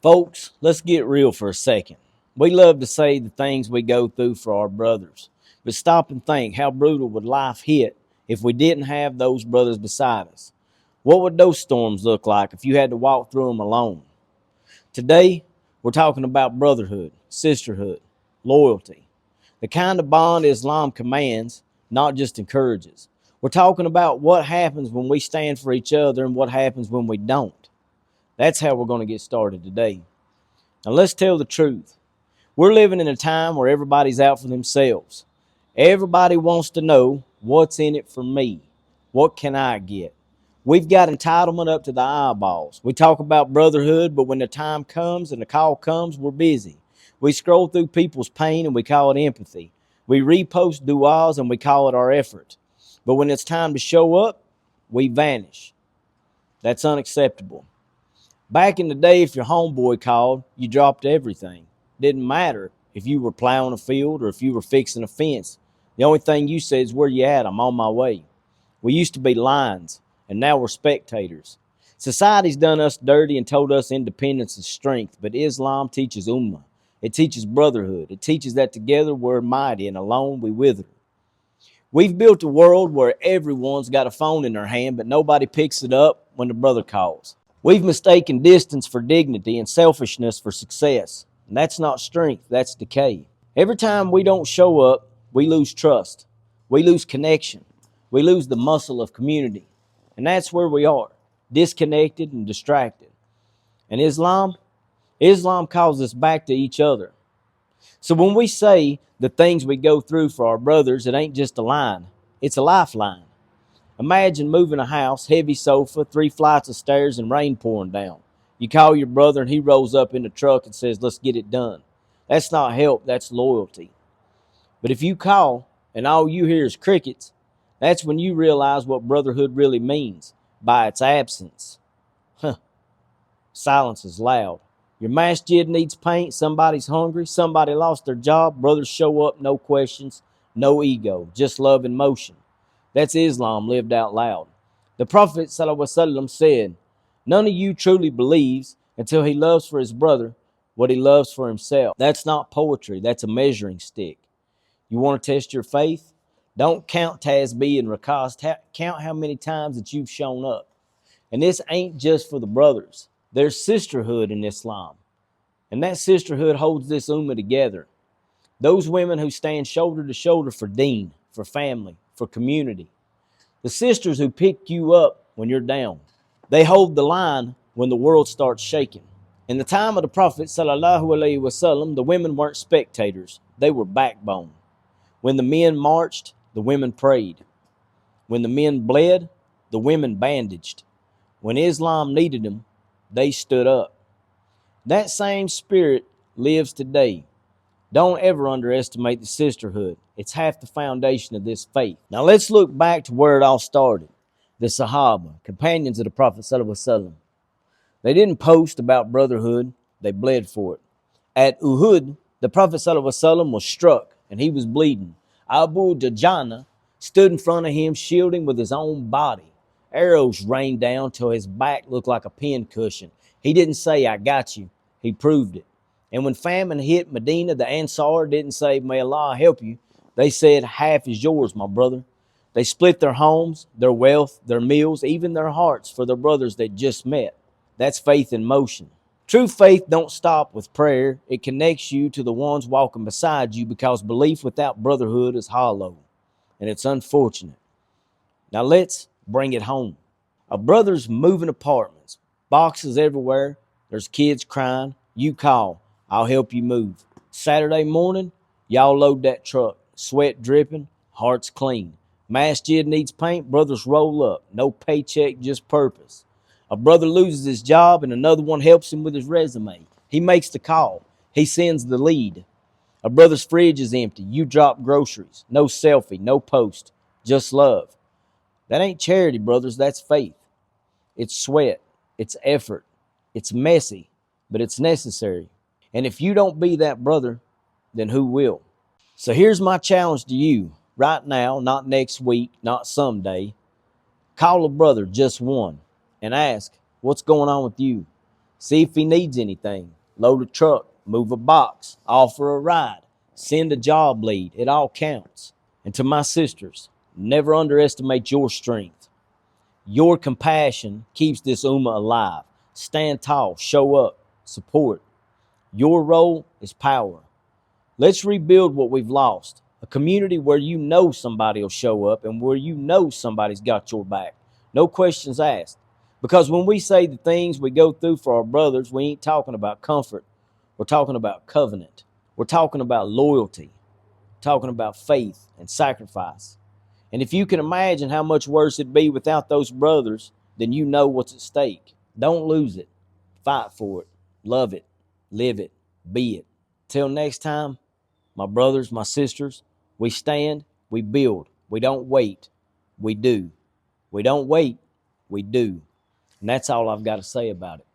Folks, let's get real for a second. We love to say the things we go through for our brothers, but stop and think how brutal would life hit if we didn't have those brothers beside us? What would those storms look like if you had to walk through them alone? Today, we're talking about brotherhood, sisterhood, loyalty, the kind of bond Islam commands, not just encourages. We're talking about what happens when we stand for each other and what happens when we don't. That's how we're going to get started today. Now, let's tell the truth. We're living in a time where everybody's out for themselves. Everybody wants to know what's in it for me. What can I get? We've got entitlement up to the eyeballs. We talk about brotherhood, but when the time comes and the call comes, we're busy. We scroll through people's pain and we call it empathy. We repost du'as and we call it our effort. But when it's time to show up, we vanish. That's unacceptable. Back in the day, if your homeboy called, you dropped everything. Didn't matter if you were plowing a field or if you were fixing a fence. The only thing you said is, where you at? I'm on my way. We used to be lions, and now we're spectators. Society's done us dirty and told us independence is strength, but Islam teaches ummah. It teaches brotherhood. It teaches that together we're mighty and alone we wither. We've built a world where everyone's got a phone in their hand, but nobody picks it up when the brother calls. We've mistaken distance for dignity and selfishness for success. And that's not strength, that's decay. Every time we don't show up, we lose trust. We lose connection. We lose the muscle of community. And that's where we are, disconnected and distracted. And Islam calls us back to each other. So when we say the things we go through for our brothers, it ain't just a line, it's a lifeline. Imagine moving a house, heavy sofa, 3 flights of stairs, and rain pouring down. You call your brother and he rolls up in the truck and says, let's get it done. That's not help, that's loyalty. But if you call and all you hear is crickets, that's when you realize what brotherhood really means by its absence. Silence is loud. Your masjid needs paint, somebody's hungry, somebody lost their job, brothers show up, no questions, no ego, just love in motion. That's Islam lived out loud. The Prophet ﷺ said, none of you truly believes until he loves for his brother what he loves for himself. That's not poetry, that's a measuring stick. You want to test your faith? Don't count tasbih and rakahs. Count how many times that you've shown up. And this ain't just for the brothers. There's sisterhood in Islam. And that sisterhood holds this ummah together. Those women who stand shoulder to shoulder for deen, for family, for community. The sisters who pick you up when you're down. They hold the line when the world starts shaking. In the time of the Prophet ﷺ, the women weren't spectators. They were backbone. When the men marched, the women prayed. When the men bled, the women bandaged. When Islam needed them, they stood up. That same spirit lives today. Don't ever underestimate the sisterhood. It's half the foundation of this faith. Now let's look back to where it all started. The Sahaba, companions of the Prophet ﷺ. They didn't post about brotherhood, they bled for it. At Uhud, the Prophet ﷺ was struck and he was bleeding. Abu Dajjana stood in front of him, shielding with his own body. Arrows rained down till his back looked like a pin cushion. He didn't say, I got you. He proved it. And when famine hit Medina, the Ansar didn't say, may Allah help you. They said, half is yours, my brother. They split their homes, their wealth, their meals, even their hearts for their brothers they just met. That's faith in motion. True faith don't stop with prayer. It connects you to the ones walking beside you, because belief without brotherhood is hollow. And it's unfortunate. Now let's bring it home. A brother's moving apartments, boxes everywhere, there's kids crying. You call, I'll help you move. Saturday morning, y'all load that truck, sweat dripping, hearts clean. Masjid needs paint, brothers roll up. No paycheck, just purpose. A brother loses his job and another one helps him with his resume. He makes the call. He sends the lead. A brother's fridge is empty. You drop groceries. No selfie, no post, just love. That ain't charity, brothers. That's faith. It's sweat. It's effort. It's messy, but it's necessary. And if you don't be that brother, then who will? So here's my challenge to you right now, not next week, not someday. Call a brother, just one, and ask, what's going on with you? See if he needs anything. Load a truck, move a box, offer a ride, send a job lead. It all counts. And to my sisters, never underestimate your strength. Your compassion keeps this Ummah alive. Stand tall, show up, support. Your role is power. Let's rebuild what we've lost. A community where you know somebody will show up and where you know somebody's got your back. No questions asked. Because when we say the things we go through for our brothers, we ain't talking about comfort. We're talking about covenant. We're talking about loyalty. We're talking about faith and sacrifice. And if you can imagine how much worse it'd be without those brothers, then you know what's at stake. Don't lose it. Fight for it. Love it. Live it. Be it. Till next time, my brothers, my sisters, we stand, we build. We don't wait, we do. We don't wait, we do. And that's all I've got to say about it.